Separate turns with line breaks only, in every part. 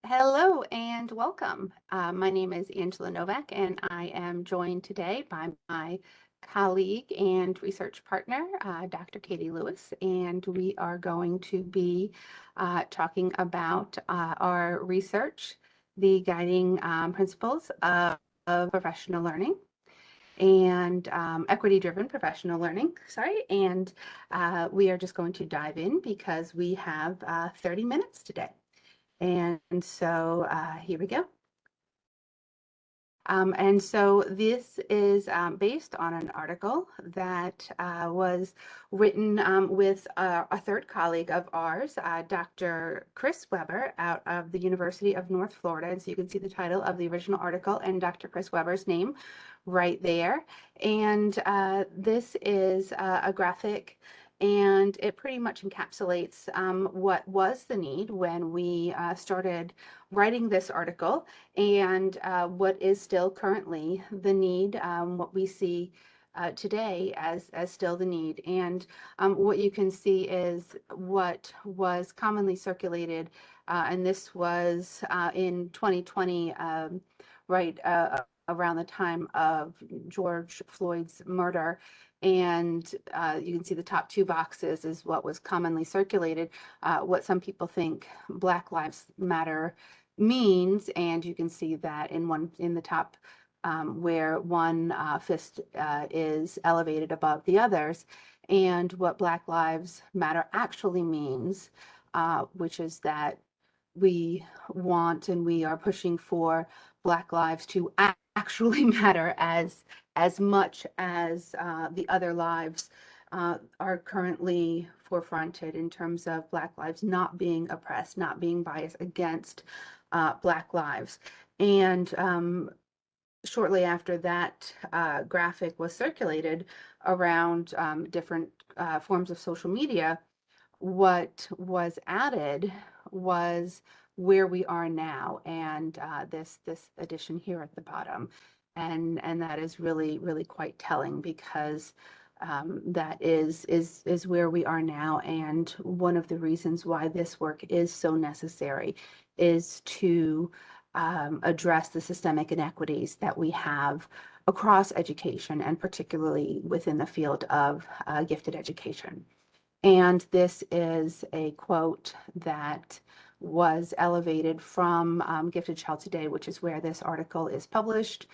Hello and welcome. My name is Angela Novak, and I am joined today by my colleague and research partner, Dr. Katie Lewis, and we are going to be talking about our research, the guiding principles of professional learning and equity-driven professional learning, sorry, and we are just going to dive in because we have 30 minutes today. And so here we go. And so this is based on an article that was written with a third colleague of ours, Dr. Chris Weber, out of the University of North Florida. And so you can see the title of the original article and Dr. Chris Weber's name right there. And this is a graphic, and it pretty much encapsulates what was the need when we started writing this article, and what is still currently the need, what we see today as still the need. And what you can see is what was commonly circulated, and this was in 2020, right around the time of George Floyd's murder. And you can see the top two boxes is what was commonly circulated, what some people think Black Lives Matter means, and you can see that in the top where one fist is elevated above the others, and what Black Lives Matter actually means, which is that we want and we are pushing for Black lives to actually matter as much as the other lives are currently forefronted in terms of Black lives not being oppressed, not being biased against Black lives. And shortly after that graphic was circulated around different forms of social media, what was added was where we are now, and this addition here at the bottom, and that is really quite telling, because that is where we are now, and one of the reasons why this work is so necessary is to address the systemic inequities that we have across education, and particularly within the field of gifted education. And this is a quote that was elevated from Gifted Child Today, which is where this article is published.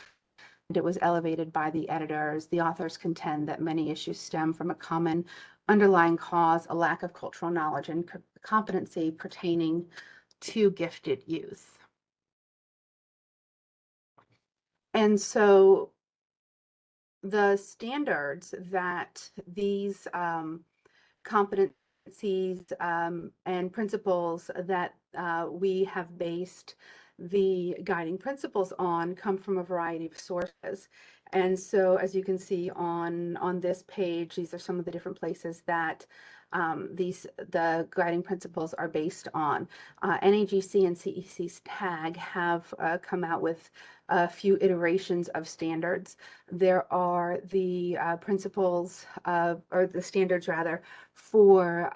And it was elevated by the editors. The authors contend that many issues stem from a common underlying cause, a lack of cultural knowledge and competency pertaining to gifted youth. And so the standards that these competencies and principles that we have based the guiding principles on come from a variety of sources. And so, as you can see on this page, these are some of the different places that the guiding principles are based on. NAGC and CEC's TAG have come out with a few iterations of standards. There are the principles or the standards rather, for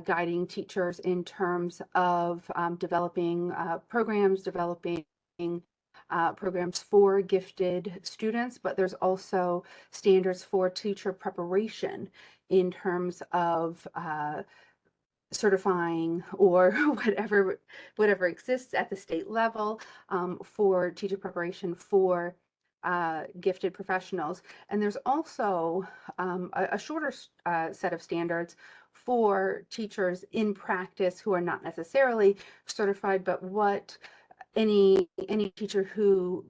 guiding teachers in terms of developing programs for gifted students, but there's also standards for teacher preparation in terms of certifying or whatever exists at the state level for teacher preparation for gifted professionals. And there's also a shorter set of standards for teachers in practice who are not necessarily certified, but what any teacher who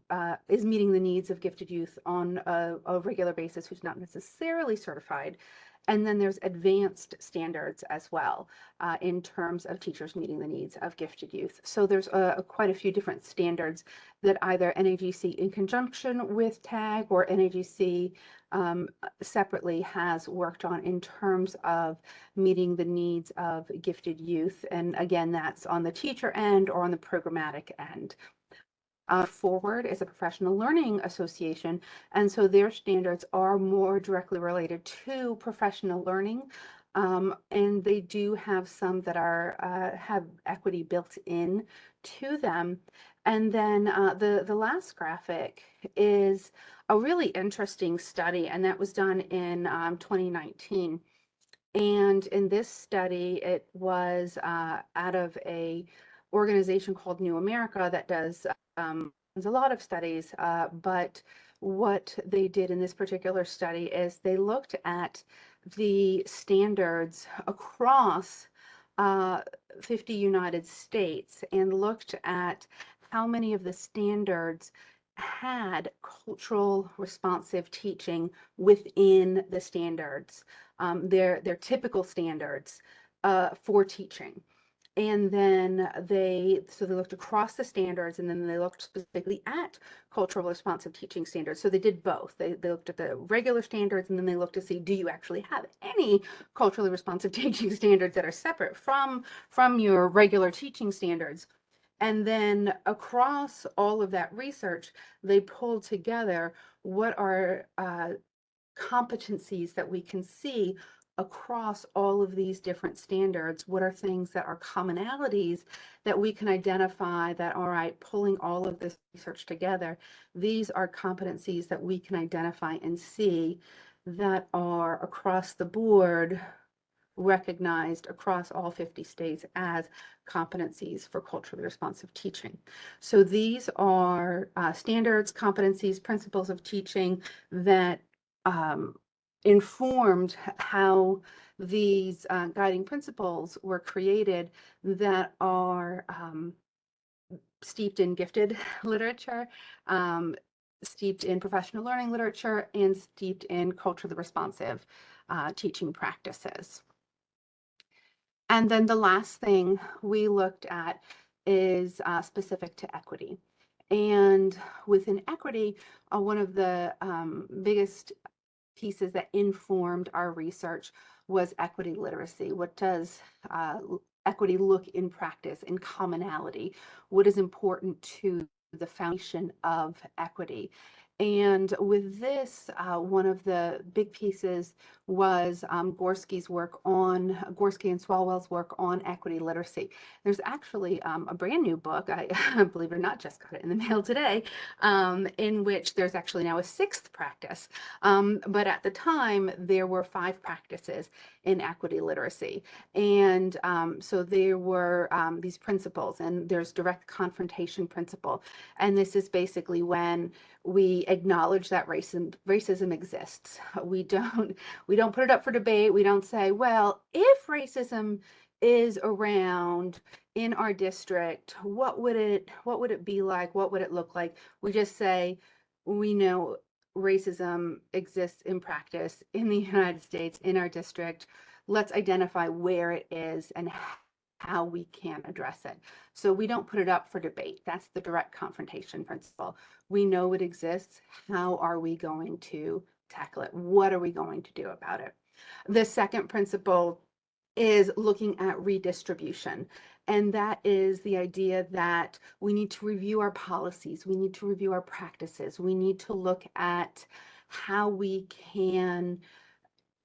is meeting the needs of gifted youth on a regular basis, who's not necessarily certified. And then there's advanced standards as well in terms of teachers meeting the needs of gifted youth. So there's quite a few different standards that either NAGC in conjunction with TAG or NAGC separately has worked on in terms of meeting the needs of gifted youth. And again, that's on the teacher end or on the programmatic end. Forward is a professional learning association, and so their standards are more directly related to professional learning And they do have some that are have equity built in to them. And then the last graphic is a really interesting study, and that was done in 2019. And in this study, it was out of a organization called New America that does a lot of studies. But what they did in this particular study is they looked at the standards across uh, 50 United States and looked at how many of the standards had cultural responsive teaching within the standards, their typical standards for teaching. And then so they looked across the standards, and then they looked specifically at cultural responsive teaching standards. So they did both. They looked at the regular standards, and then they looked to see, do you actually have any culturally responsive teaching standards that are separate from your regular teaching standards? And then across all of that research, they pulled together what are competencies that we can see across all of these different standards. What are things that are commonalities that we can identify that, all right, pulling all of this research together, these are competencies that we can identify and see that are across the board recognized across all 50 states as competencies for culturally responsive teaching. So these are standards, competencies, principles of teaching that informed how these guiding principles were created that are steeped in gifted literature, um, steeped in professional learning literature, and steeped in culturally responsive teaching practices. And then the last thing we looked at is specific to equity. And within equity, one of the biggest pieces that informed our research was equity literacy. What does equity look in practice, in commonality? What is important to the foundation of equity? And with this, one of the big pieces was Gorski and Swalwell's work on equity literacy. There's actually a brand new book, I believe it or not, just got it in the mail today, in which there's actually now a sixth practice. But at the time, there were 5 practices in equity literacy. And so there were these principles, and there's direct confrontation principle. And this is basically when we acknowledge that racism exists. We don't put it up for debate. We don't say, well, if racism is around in our district, what would it be like? What would it look like? We just say, we know racism exists in practice in the United States, in our district. Let's identify where it is and how we can address it. So we don't put it up for debate. That's the direct confrontation principle. We know it exists. How are we going to tackle it? What are we going to do about it? The second principle is looking at redistribution. And that is the idea that we need to review our policies, we need to review our practices, we need to look at how we can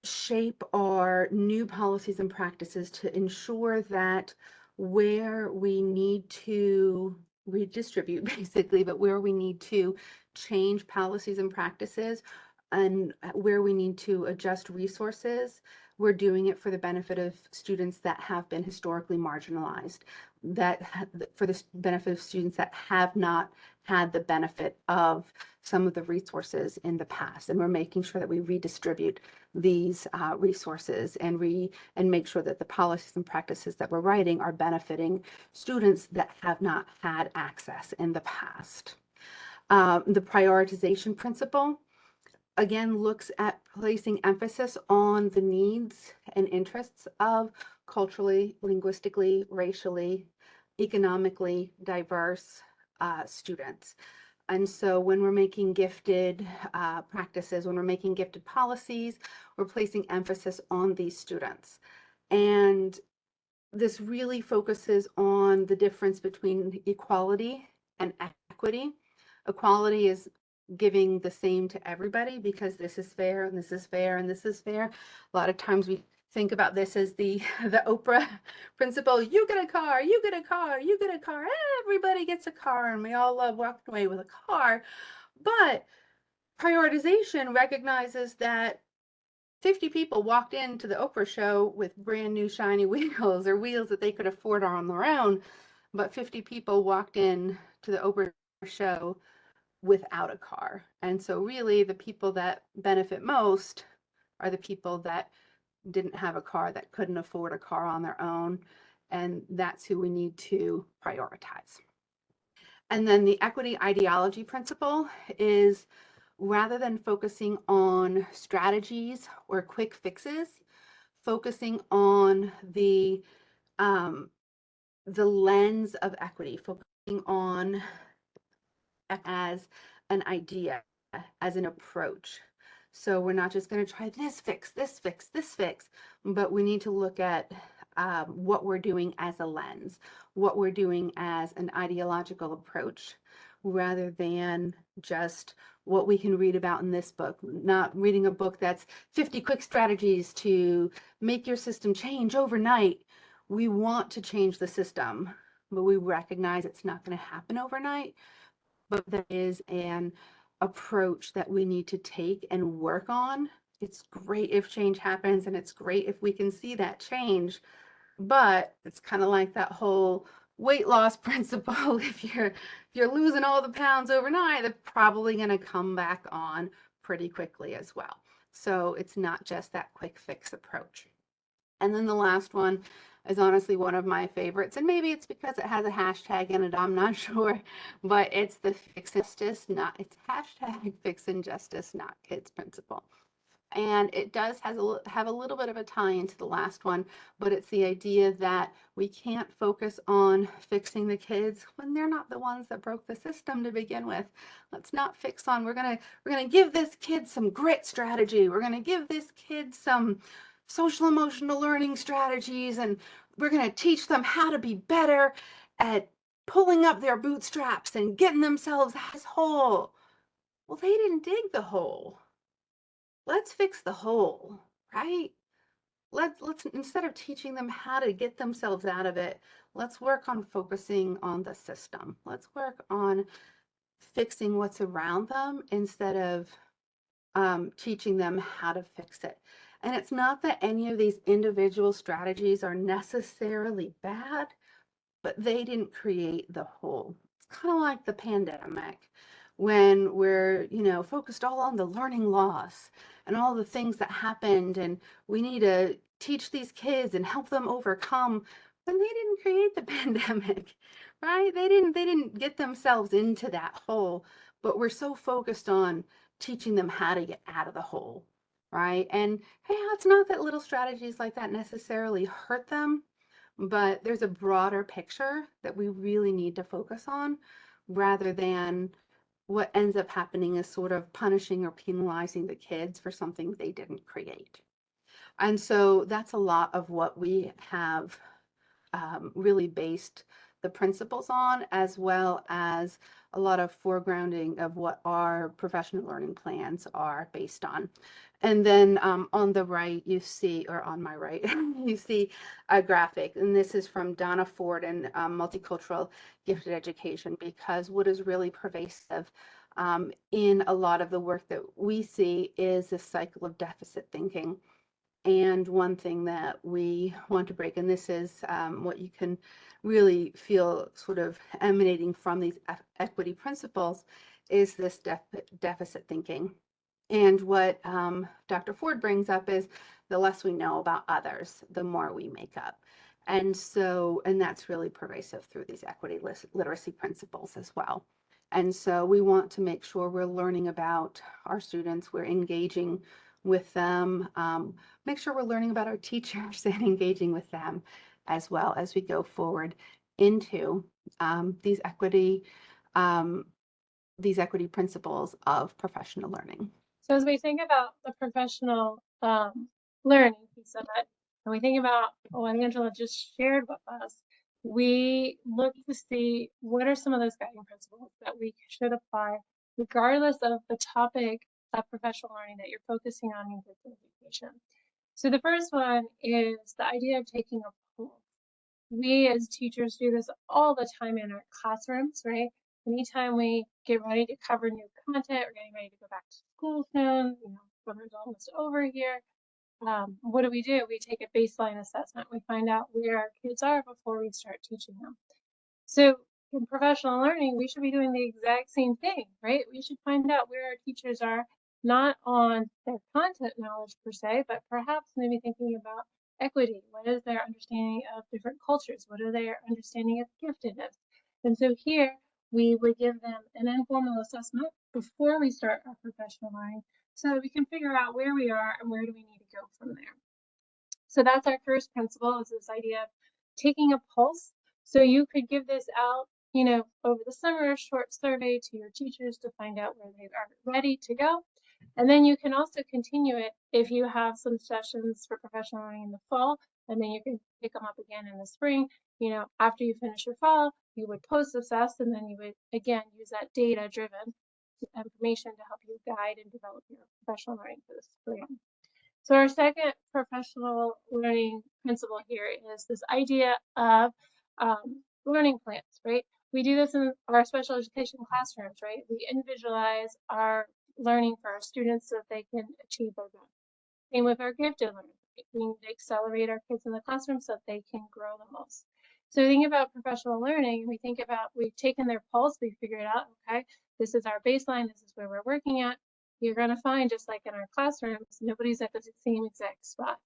shape our new policies and practices to ensure that where we need to redistribute, basically, but where we need to change policies and practices and where we need to adjust resources, we're doing it for the benefit of students that have been historically marginalized, for the benefit of students that have not had the benefit of some of the resources in the past. And we're making sure that we redistribute these resources and make sure that the policies and practices that we're writing are benefiting students that have not had access in the past. The prioritization principle, again, looks at placing emphasis on the needs and interests of culturally, linguistically, racially, economically diverse students. And so when we're making gifted practices, when we're making gifted policies, we're placing emphasis on these students. And this really focuses on the difference between equality and equity. Equality is giving the same to everybody because this is fair and this is fair and this is fair. A lot of times we think about this as the the Oprah principle. You get a car, you get a car, you get a car, everybody gets a car, and we all love walking away with a car. But prioritization recognizes that 50 people walked into the Oprah show with brand new shiny wheels, or wheels that they could afford on their own, but 50 people walked in to the Oprah show without a car. And so really the people that benefit most are the people that didn't have a car, that couldn't afford a car on their own, and that's who we need to prioritize. And then the equity ideology principle is, rather than focusing on strategies or quick fixes, focusing on the lens of equity, focusing on as an idea, as an approach. So we're not just going to try this fix, this fix, this fix, but we need to look at what we're doing as a lens, what we're doing as an ideological approach, rather than just what we can read about in this book. Not reading a book that's 50 quick strategies to make your system change overnight. We want to change the system, but we recognize it's not going to happen overnight. But there is an approach that we need to take and work on. It's great if change happens, and it's great if we can see that change, but it's kind of like that whole weight loss principle. If you're losing all the pounds overnight, they're probably going to come back on pretty quickly as well. So it's not just that quick fix approach. And then the last one is honestly one of my favorites, and maybe it's because it has a hashtag in it, I'm not sure, but it's the fix injustice, not, it's hashtag fix injustice, not kids principle. And it does have a little bit of a tie into the last one, but it's the idea that we can't focus on fixing the kids when they're not the ones that broke the system to begin with. Let's not fix on, we're gonna give this kid some grit strategy. We're gonna give this kid some social emotional learning strategies, and we're gonna teach them how to be better at pulling up their bootstraps and getting themselves out of this hole. Well, they didn't dig the hole. Let's fix the hole, right? Let's instead of teaching them how to get themselves out of it, let's work on focusing on the system. Let's work on fixing what's around them instead of teaching them how to fix it. And it's not that any of these individual strategies are necessarily bad, but they didn't create the whole. It's kind of like the pandemic, when we're, focused all on the learning loss and all the things that happened, and we need to teach these kids and help them overcome, when they didn't create the pandemic, right? They didn't get themselves into that hole, but we're so focused on teaching them how to get out of the hole, right? And hey, it's not that little strategies like that necessarily hurt them, but there's a broader picture that we really need to focus on, rather than what ends up happening is sort of punishing or penalizing the kids for something they didn't create. And so that's a lot of what we have really based the principles on, as well as a lot of foregrounding of what our professional learning plans are based on. And then on the right, you see, or on my right, you see a graphic, and this is from Donna Ford and Multicultural Gifted Education, because what is really pervasive in a lot of the work that we see is this cycle of deficit thinking. And one thing that we want to break, and this is what you can really feel sort of emanating from these equity principles, is this deficit thinking. And what Dr. Ford brings up is, the less we know about others, the more we make up. And so, and that's really pervasive through these equity literacy principles as well. And so we want to make sure we're learning about our students, we're engaging with them, make sure we're learning about our teachers and engaging with them as well as we go forward into these equity principles of professional learning.
So as we think about the professional learning piece of it, and we think about what Angela just shared with us, we look to see what are some of those guiding principles that we should apply regardless of the topic of professional learning that you're focusing on in your education. So the first one is the idea of taking a poll. We as teachers do this all the time in our classrooms, right? Anytime we get ready to cover new content, we're getting ready to go back to school soon, summer's almost over here. What do? We take a baseline assessment. We find out where our kids are before we start teaching them. So in professional learning, we should be doing the exact same thing, right? We should find out where our teachers are, not on their content knowledge per se, but perhaps maybe thinking about equity. What is their understanding of different cultures? What are their understanding of giftedness? And so here we would give them an informal assessment before we start our professional learning so that we can figure out where we are and where do we need to go from there. So that's our first principle, is this idea of taking a pulse. So you could give this out, over the summer, a short survey to your teachers to find out where they are ready to go. And then you can also continue it if you have some sessions for professional learning in the fall, and then you can pick them up again in the spring. After you finish your fall, you would post assess, and then you would again use that data driven information to help you guide and develop your professional learning for the spring. So our second professional learning principle here is this idea of learning plans, right? We do this in our special education classrooms, right? We individualize our learning for our students so that they can achieve their goals. Same with our gifted learners. We need to accelerate our kids in the classroom so that they can grow the most. So think about professional learning. We think about, we've taken their pulse, we figured out, okay, this is our baseline, this is where we're working at. You're going to find, just like in our classrooms, nobody's at the same exact spot.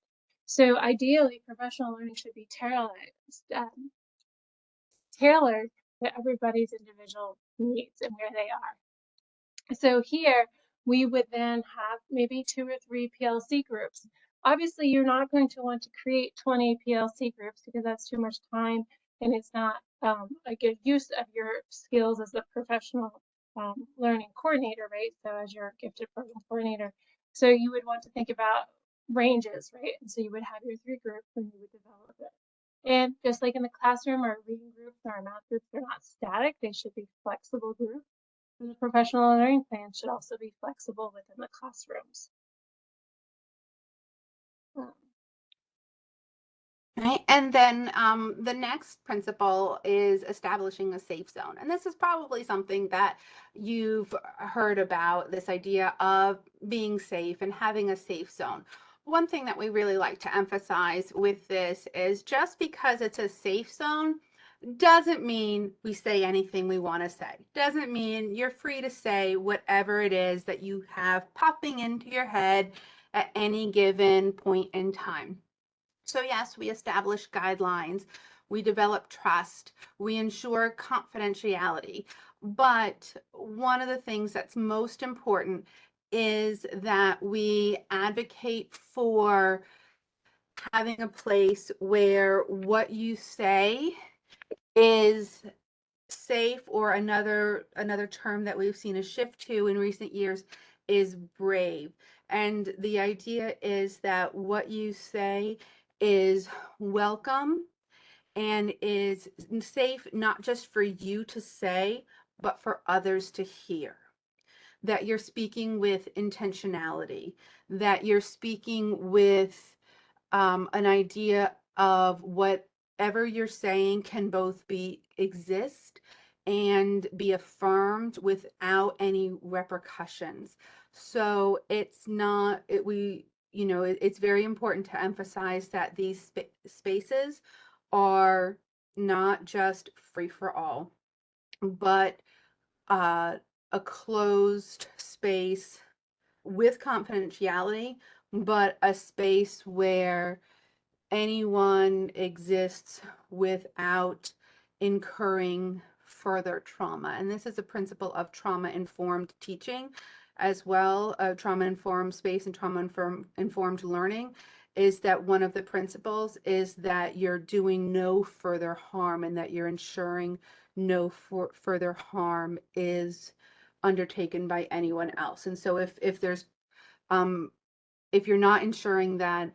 So ideally, professional learning should be tailored to everybody's individual needs and where they are. So here we would then have maybe 2 or 3 PLC groups. Obviously, you're not going to want to create 20 PLC groups because that's too much time and it's not a good use of your skills as a professional learning coordinator, right? So as your gifted program coordinator. So you would want to think about ranges, right? And so you would have your 3 groups and you would develop it. And just like in the classroom, our reading groups or our math groups, they're not static, they should be flexible groups. And the professional learning plan should also be flexible within the classrooms.
Right. And then the next principle is establishing a safe zone. And this is probably something that you've heard about, this idea of being safe and having a safe zone. One thing that we really like to emphasize with this is just because it's a safe zone doesn't mean we say anything we want to say. Doesn't mean you're free to say whatever it is that you have popping into your head at any given point in time. So yes, we establish guidelines, we develop trust, we ensure confidentiality. But one of the things that's most important is that we advocate for having a place where what you say is safe, or another term that we've seen a shift to in recent years is brave. And the idea is that what you say is welcome and is safe, not just for you to say, but for others to hear. That you're speaking with intentionality, that you're speaking with an idea of whatever you're saying can both be exist and be affirmed without any repercussions. So it's not it, we you know it's very important to emphasize that these spaces are not just free for all, but uh, a closed space with confidentiality, but a space where anyone exists without incurring further trauma. And this is a principle of trauma-informed teaching as well, trauma-informed space and trauma-informed learning, is that one of the principles is that you're doing no further harm and that you're ensuring no further harm is undertaken by anyone else. And so if you're not ensuring that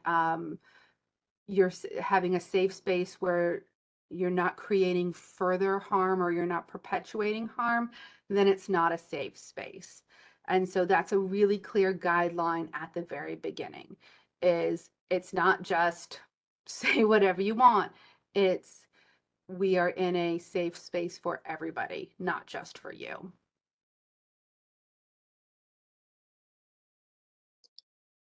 you're having a safe space where you're not creating further harm or you're not perpetuating harm, then it's not a safe space. And so that's a really clear guideline at the very beginning, is It's not just say whatever you want. It's we are in a safe space for everybody, not just for you.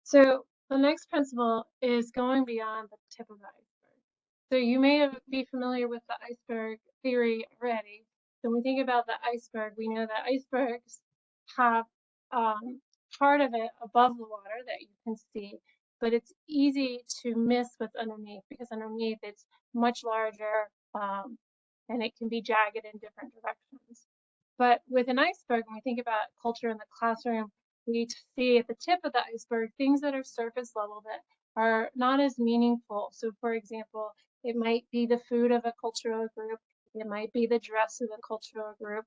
So the next principle is going beyond the tip of the iceberg. So you may be familiar with the iceberg theory already. So when we think about the iceberg, we know that icebergs have um, part of it above the water that you can see, but it's easy to miss what's underneath because underneath it's much larger, and it can be jagged in different directions. But with an iceberg, when we think about culture in the classroom, we see at the tip of the iceberg things that are surface level that are not as meaningful. So, for example, it might be the food of a cultural group, it might be the dress of a cultural group.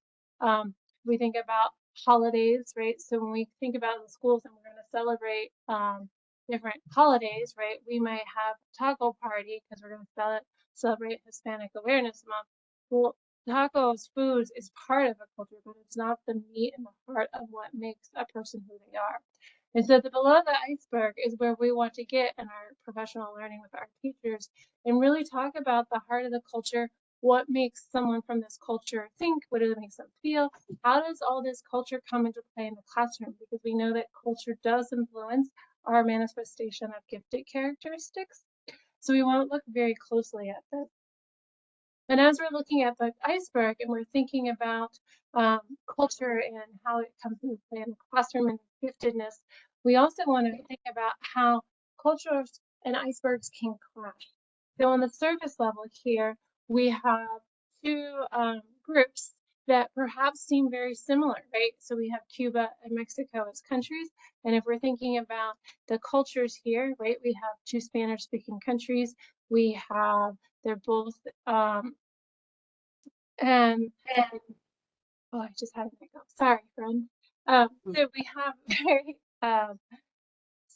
We think about holidays, right? So, when we think about the schools and we're going to celebrate different holidays, right? We might have a taco party because we're going to celebrate Hispanic Awareness Month. Well, tacos, foods is part of a culture, but it's not the meat and the heart of what makes a person who they are. And so the below the iceberg is where we want to get in our professional learning with our teachers and really talk about the heart of the culture, what makes someone from this culture think, what it makes them feel, how does all this culture come into play in the classroom? Because we know that culture does influence our manifestation of gifted characteristics. So we want to look very closely at this. And as we're looking at the iceberg and we're thinking about culture and how it comes into play in the classroom and giftedness, we also want to think about how cultures and icebergs can clash. So on the surface level here, we have two groups that perhaps seem very similar, right? So we have Cuba and Mexico as countries. And if we're thinking about the cultures here, right, we have two Spanish speaking countries. We have, they're both and oh, I just had a hiccup. Sorry, friend. So we have very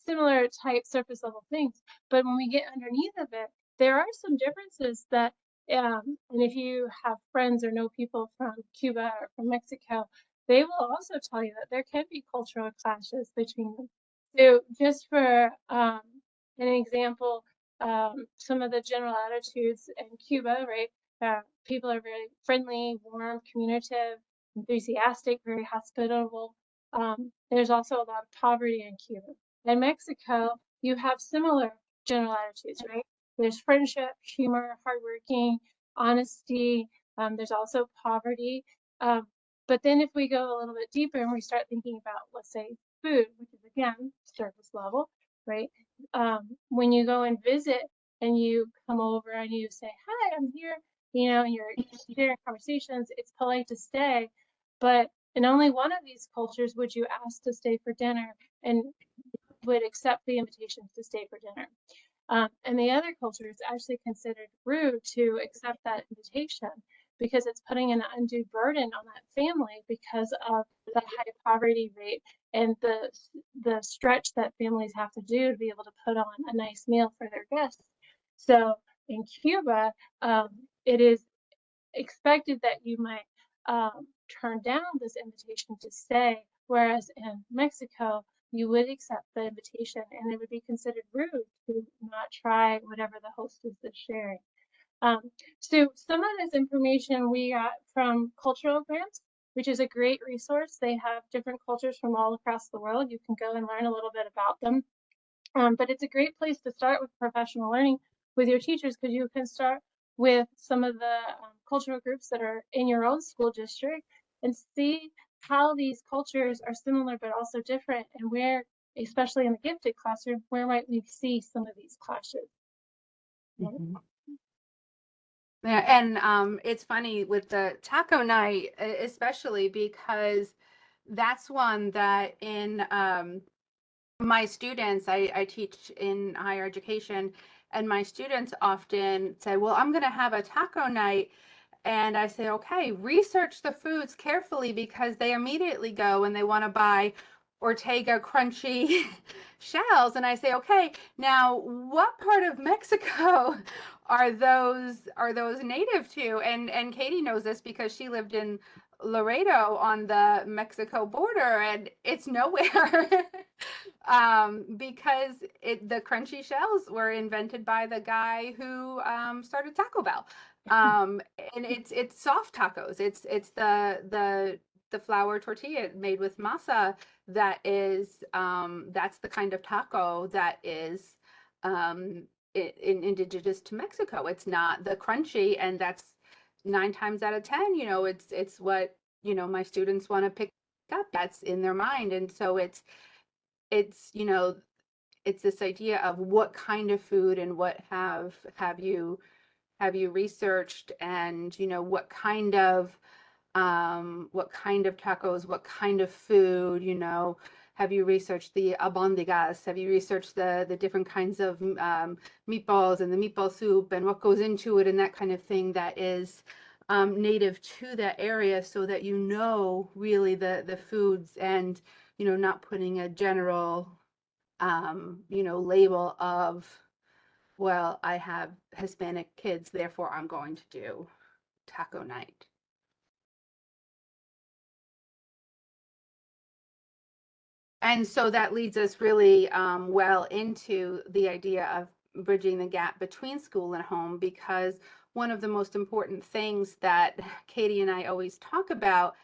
similar type surface level things, but when we get underneath of it, there are some differences that, and if you have friends or know people from Cuba or from Mexico, they will also tell you that there can be cultural clashes between them. So just for an example, some of the general attitudes in Cuba, right? People are very friendly, warm, communicative, enthusiastic, very hospitable. There's also a lot of poverty in Cuba. In Mexico, you have similar general attitudes, right? There's friendship, humor, hardworking, honesty. There's also poverty. But then if we go a little bit deeper and we start thinking about, let's say, food, which is again surface level, right? When you go and visit and you come over and you say, "Hi, I'm here," and you're sharing conversations, it's polite to stay. But in only one of these cultures would you ask to stay for dinner and would accept the invitations to stay for dinner. And the other culture is actually considered rude to accept that invitation because it's putting an undue burden on that family because of the high poverty rate and the stretch that families have to do to be able to put on a nice meal for their guests. So in Cuba, it is expected that you might turn down this invitation to stay, whereas in Mexico, you would accept the invitation and it would be considered rude to not try whatever the hostess is sharing. Um, so some of this information we got from Cultural Grants, which is a great resource. They have different cultures from all across the world. You can go and learn a little bit about them. But it's a great place to start with professional learning with your teachers because you can start with some of the cultural groups that are in your own school district and see how these cultures are similar but also different and where, especially in the gifted classroom, where might we see some of these clashes.
Mhm. Yeah, and it's funny with the taco night, especially because that's one that in my students, I teach in higher education, and my students often say, well, I'm going to have a taco night. And I say, okay, research the foods carefully because they immediately go and they want to buy Ortega crunchy shells. And I say, okay, now what part of Mexico are those native to? And Katie knows this because she lived in Laredo on the Mexico border, and it's nowhere. Because the crunchy shells were invented by the guy who started Taco Bell. And it's soft tacos. It's the flour tortilla made with masa that is that's the kind of taco that is um, indigenous to Mexico. It's not the crunchy, and that's 9 times out of 10, it's what, my students want to pick up. That's in their mind. And so it's, it's this idea of what kind of food and what have you researched, and what kind of tacos, what kind of food, have you researched the albondigas? Have you researched the different kinds of meatballs and the meatball soup and what goes into it and that kind of thing that is native to that area, so that really the foods, and not putting a general label of, well, I have Hispanic kids, therefore I'm going to do taco night. And so that leads us really well into the idea of bridging the gap between school and home, because one of the most important things that Katie and I always talk about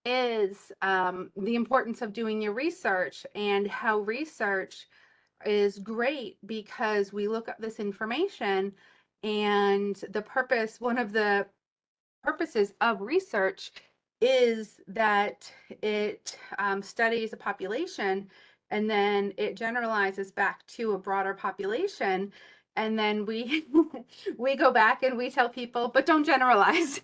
is the importance of doing your research, and how research is great because we look up this information, and one of the purposes of research is that it studies a population, and then it generalizes back to a broader population, and then we we go back and we tell people, but don't generalize.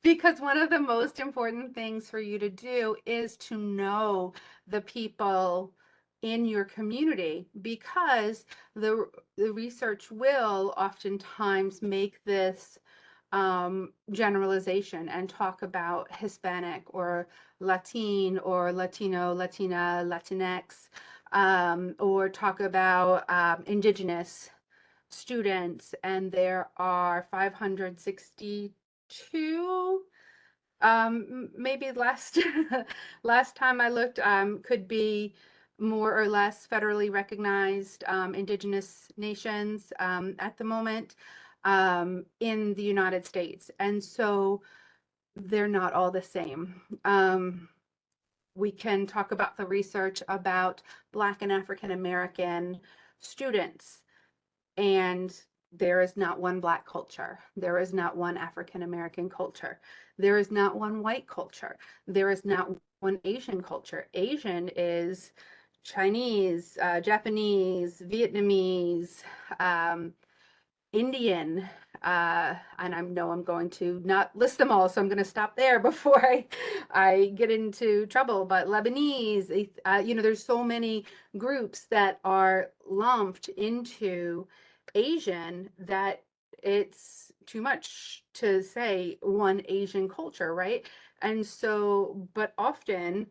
Because one of the most important things for you to do is to know the people in your community, because the research will oftentimes make this generalization and talk about Hispanic or Latin or Latino, Latina, Latinx, or talk about Indigenous students. And there are 562, maybe last last time I looked, could be more or less federally recognized Indigenous nations at the moment in the United States. And so they're not all the same. We can talk about the research about Black and African American students, and there is not one Black culture. There is not one African American culture. There is not one white culture. There is not one Asian culture. Asian is Chinese, Japanese, Vietnamese, Indian, and I know I'm going to not list them all, so I'm going to stop there before I get into trouble. But Lebanese, there's so many groups that are lumped into Asian that it's too much to say one Asian culture, right? And so, but often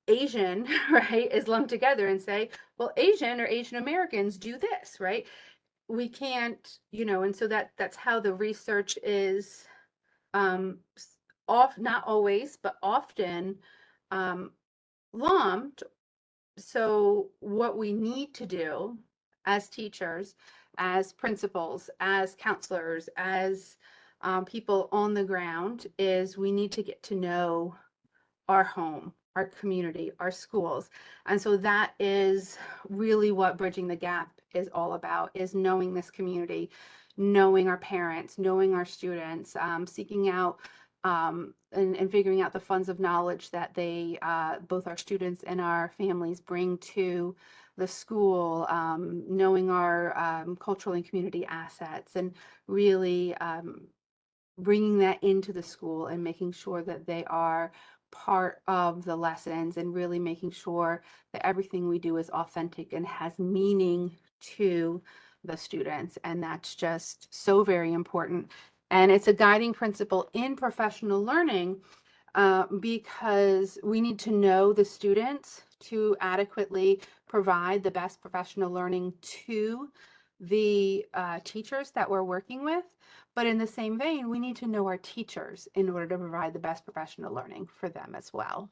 Asian, right, is lumped together and say, well, Asian or Asian Americans do this, right? We can't, and so that's how the research is not always, but often um, lumped. So what we need to do as teachers, as principals, as counselors, as people on the ground, is we need to get to know our home, our community, our schools. And so that is really what Bridging the Gap is all about, is knowing this community, knowing our parents, knowing our students, seeking out and figuring out the funds of knowledge that they, both our students and our families, bring to the school, knowing our cultural and community assets, and really bringing that into the school and making sure that they are part of the lessons, and really making sure that everything we do is authentic and has meaning to the students. And that's just so very important. And it's a guiding principle in professional learning, because we need to know the students to adequately provide the best professional learning to the teachers that we're working with. But in the same vein, we need to know our teachers in order to provide the best professional learning for them as well.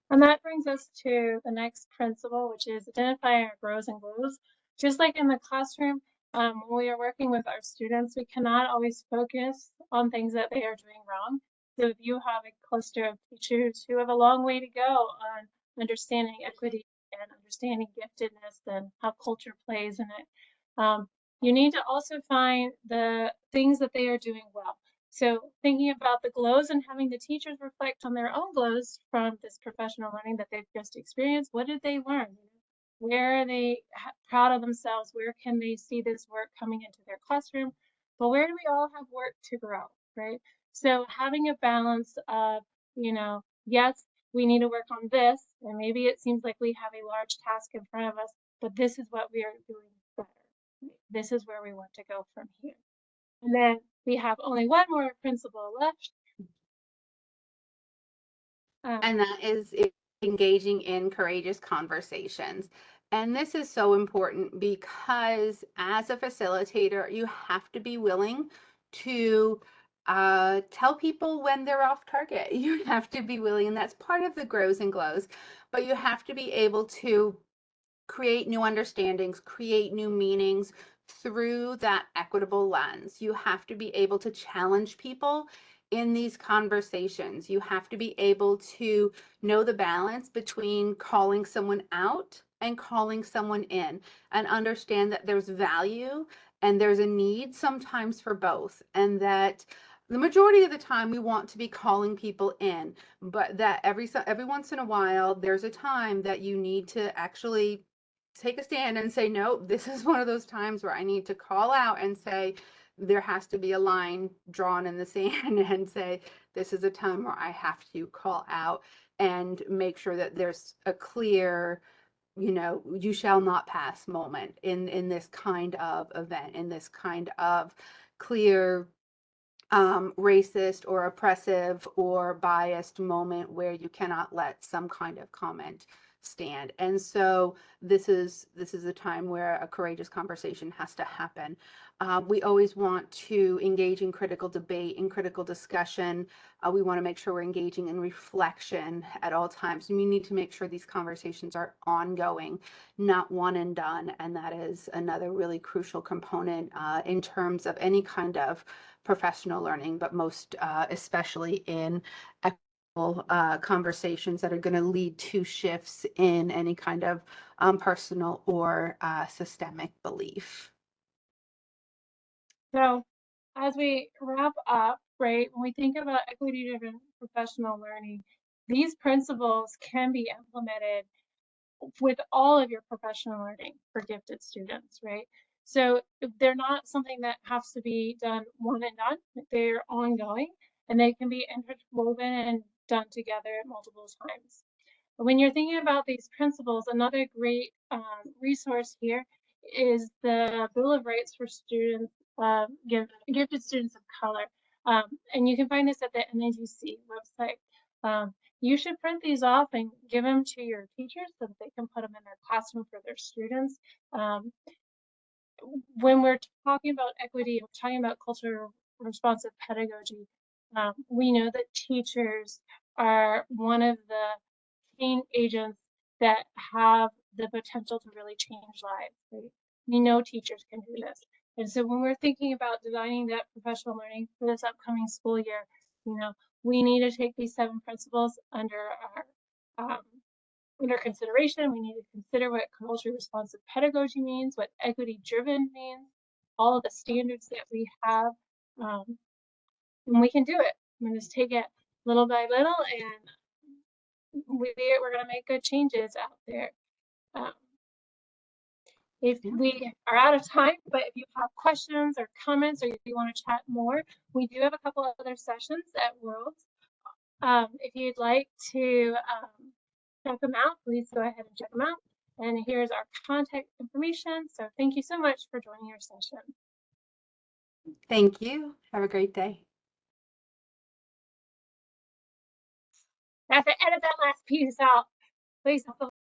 And that brings us to the next principle, which is identifying our grows and glows. Just like in the classroom, when we are working with our students, we cannot always focus on things that they are doing wrong. So if you have a cluster of teachers who have a long way to go on understanding equity and understanding giftedness and how culture plays in it, you need to also find the things that they are doing well. So thinking about the glows and having the teachers reflect on their own glows from this professional learning that they've just experienced. What did they learn? Where are they proud of themselves? Where can they see this work coming into their classroom? But where do we all have work to grow, right? So having a balance of, yes, we need to work on this, and maybe it seems like we have a large task in front of us, but this is what we are doing better. This is where we want to go from here. And then we have only one more principle left.
And that is engaging in courageous conversations. And this is so important because as a facilitator, you have to be willing to tell people when they're off target. You have to be willing, and that's part of the grows and glows, but you have to be able to create new understandings, create new meanings through that equitable lens. You have to be able to challenge people in these conversations. You have to be able to know the balance between calling someone out and calling someone in, and understand that there's value and there's a need sometimes for both, and that the majority of the time we want to be calling people in, but that every once in a while there's a time that you need to actually take a stand and say, no, this is one of those times where I need to call out and say, there has to be a line drawn in the sand and say, this is a time where I have to call out and make sure that there's a clear, you shall not pass moment in this kind of event, in this kind of clear racist or oppressive or biased moment where you cannot let some kind of comment stand. And so this is a time where a courageous conversation has to happen. We always want to engage in critical debate, in critical discussion. We want to make sure we're engaging in reflection at all times. And we need to make sure these conversations are ongoing, not one and done. And that is another really crucial component in terms of any kind of professional learning, but most especially in conversations that are going to lead to shifts in any kind of personal or systemic belief.
So as we wrap up, right, when we think about equity-driven professional learning, these principles can be implemented with all of your professional learning for gifted students, right? So they're not something that has to be done one and done. They're ongoing, and they can be interwoven and done together multiple times. When you're thinking about these principles, another great resource here is the Bill of Rights for students, gifted students of color. And you can find this at the NAGC website. You should print these off and give them to your teachers so that they can put them in their classroom for their students. When we're talking about equity, we're talking about cultural responsive pedagogy, we know that teachers are one of the change agents that have the potential to really change lives. Right? We know teachers can do this. And so when we're thinking about designing that professional learning for this upcoming school year, we need to take these 7 principles under consideration. We need to consider what culturally responsive pedagogy means, what equity driven means, all of the standards that we have, and we can do it. We just take it little by little, and we're going to make good changes out there. If we are out of time, but if you have questions or comments, or if you want to chat more, we do have a couple of other sessions at Worlds. If you'd like to check them out, please go ahead and check them out. And here's our contact information. So thank you so much for joining our session.
Thank you. Have a great day.
I have to edit that last piece out. Please.